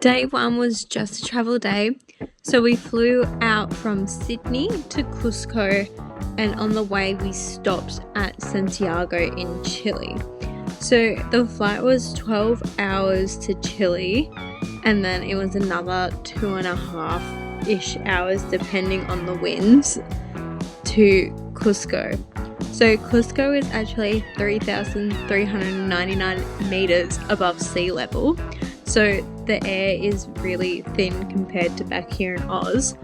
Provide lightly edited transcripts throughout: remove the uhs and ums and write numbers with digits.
Day one was just a travel day, so we flew out from Sydney to Cusco, and on the way we stopped at Santiago in Chile. So the flight was 12 hours to Chile, and then it was another 2.5-ish hours depending on the winds to Cusco. So Cusco is actually 3,399 meters above sea level. So the air is really thin compared to back here in Oz.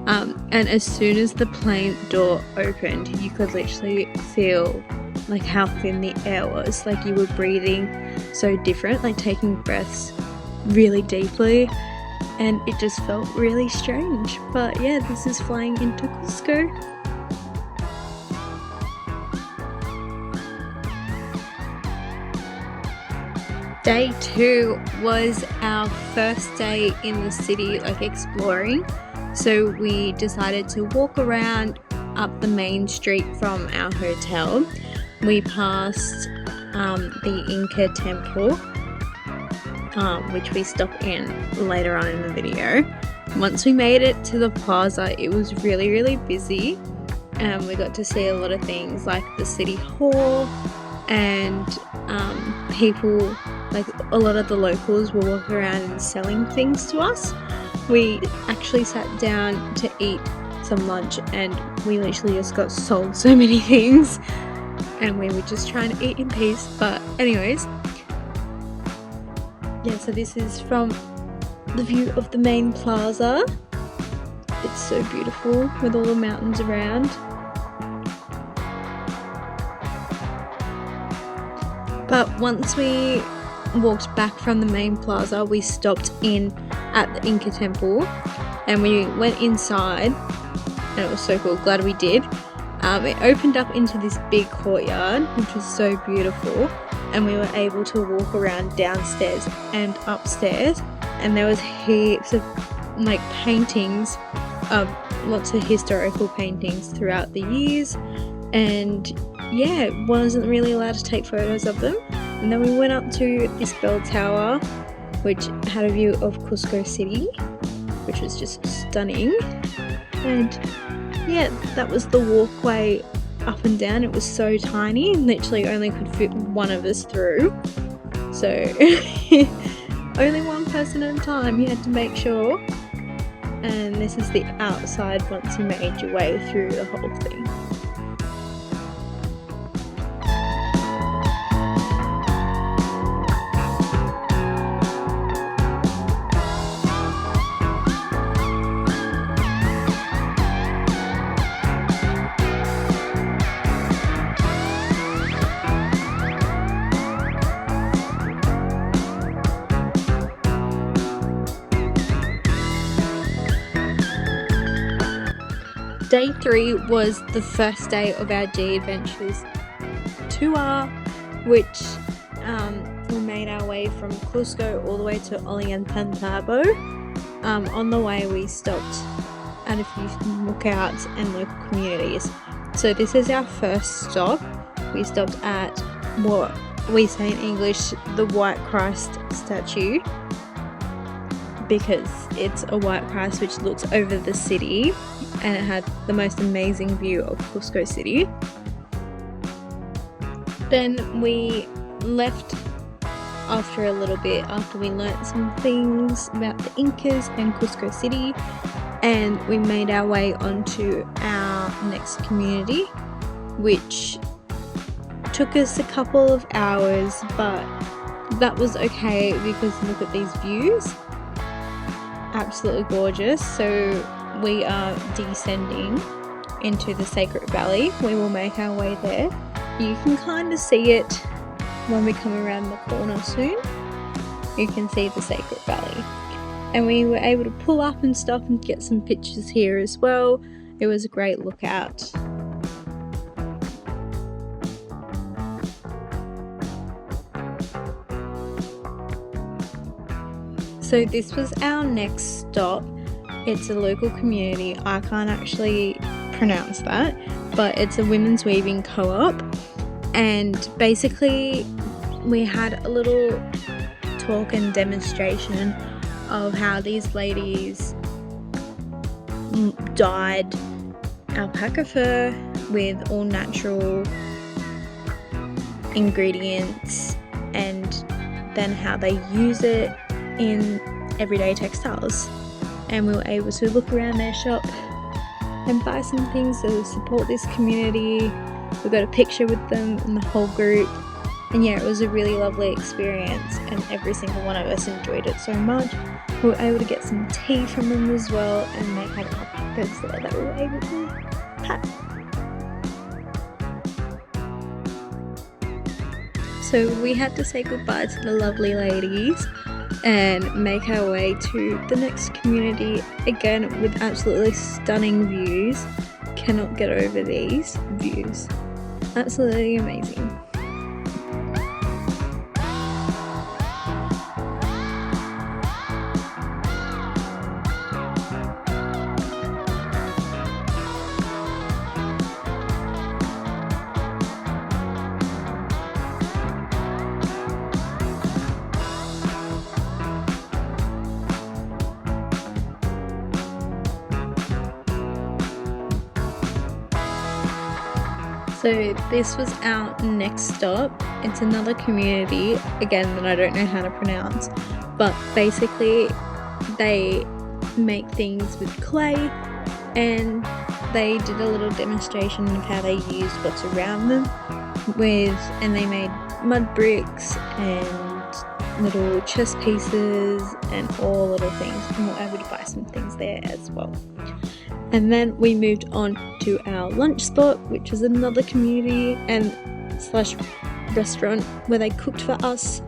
And as soon as the plane door opened, you could literally feel like how thin the air was. Like you were breathing so different, like taking breaths really deeply. And it just felt really strange. But yeah, this is flying into Cusco. Day 2 was our first day in the city, like exploring. So we decided to walk around up the main street from our hotel. We passed the Inca temple, which we stopped in later on in the video. Once we made it to the plaza, it was really, really busy. We got to see a lot of things like the city hall, and people, like a lot of the locals were walking around and selling things to us. We actually sat down to eat some lunch, and we literally just got sold so many things, and we were just trying to eat in peace. But anyways, yeah, so this is from the view of the main plaza. It's so beautiful with all the mountains around. But once we walked back from the main plaza, we stopped in at the Inca temple, and we went inside, and it was so cool. Glad we did. It opened up into this big courtyard, which was so beautiful, and we were able to walk around downstairs and upstairs, and there was heaps of like paintings, lots of historical paintings throughout the years, and yeah, wasn't really allowed to take photos of them. And then we went up to this bell tower, which had a view of Cusco City, which was just stunning. And yeah, that was the walkway up and down. It was so tiny, literally only could fit one of us through. So only one person at a time, you had to make sure. And this is the outside once you made your way through the whole thing. Day 3 was the first day of our G Adventures tour, which we made our way from Cusco all the way to Ollantaytambo. On the way we stopped at a few lookouts and local communities. So this is our first stop. We stopped at what we say in English, the White Christ statue, because it's a white Christ which looks over the city, and it had the most amazing view of Cusco City. Then we left after a little bit, after we learnt some things about the Incas and Cusco City, and we made our way onto our next community, which took us a couple of hours, but that was okay because look at these views. Absolutely gorgeous. So we are descending into the Sacred Valley. We will make our way there. You can kind of see it when we come around the corner soon. You can see the Sacred Valley. And we were able to pull up and stop and get some pictures here as well. It was a great lookout. So this was our next stop. It's a local community. I can't actually pronounce that, but it's a women's weaving co-op, and basically we had a little talk and demonstration of how these ladies dyed alpaca fur with all natural ingredients, and then how they use it in everyday textiles. And we were able to look around their shop and buy some things to support this community. We got a picture with them and the whole group, and yeah, it was a really lovely experience, and every single one of us enjoyed it so much. We were able to get some tea from them as well, and they had alpacas there that we were able to pat. So we had to say goodbye to the lovely ladies and make our way to the next community, again with absolutely stunning views. Cannot get over these views. Absolutely amazing. So this was our next stop. It's another community, again, that I don't know how to pronounce, but basically they make things with clay, and they did a little demonstration of how they used what's around them and they made mud bricks and little chess pieces and all little things, and we were able to buy some things there as well. And then we moved on to our lunch spot, which was another community and slash restaurant where they cooked for us.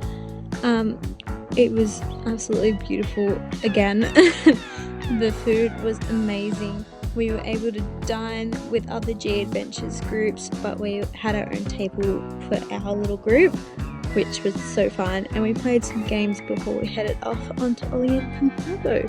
It was absolutely beautiful again. The food was amazing. We were able to dine with other G Adventures groups, but we had our own table for our little group, which was so fun. And we played some games before we headed off onto Ollantaytambo.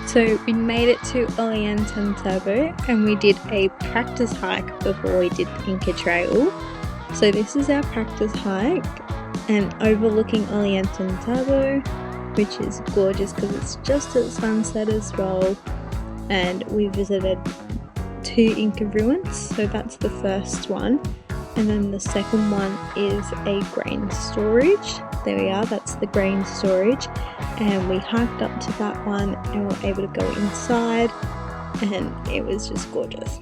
So we made it to Ollantaytambo and we did a practice hike before we did the Inca Trail. So this is our practice hike and overlooking Ollantaytambo, which is gorgeous because it's just at sunset as well. And we visited 2 Inca ruins, so that's the first one. And then the second one is a grain storage. There we are, that's the grain storage. And we hiked up to that one and were able to go inside, and it was just gorgeous.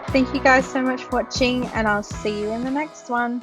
Thank you guys so much for watching, and I'll see you in the next one.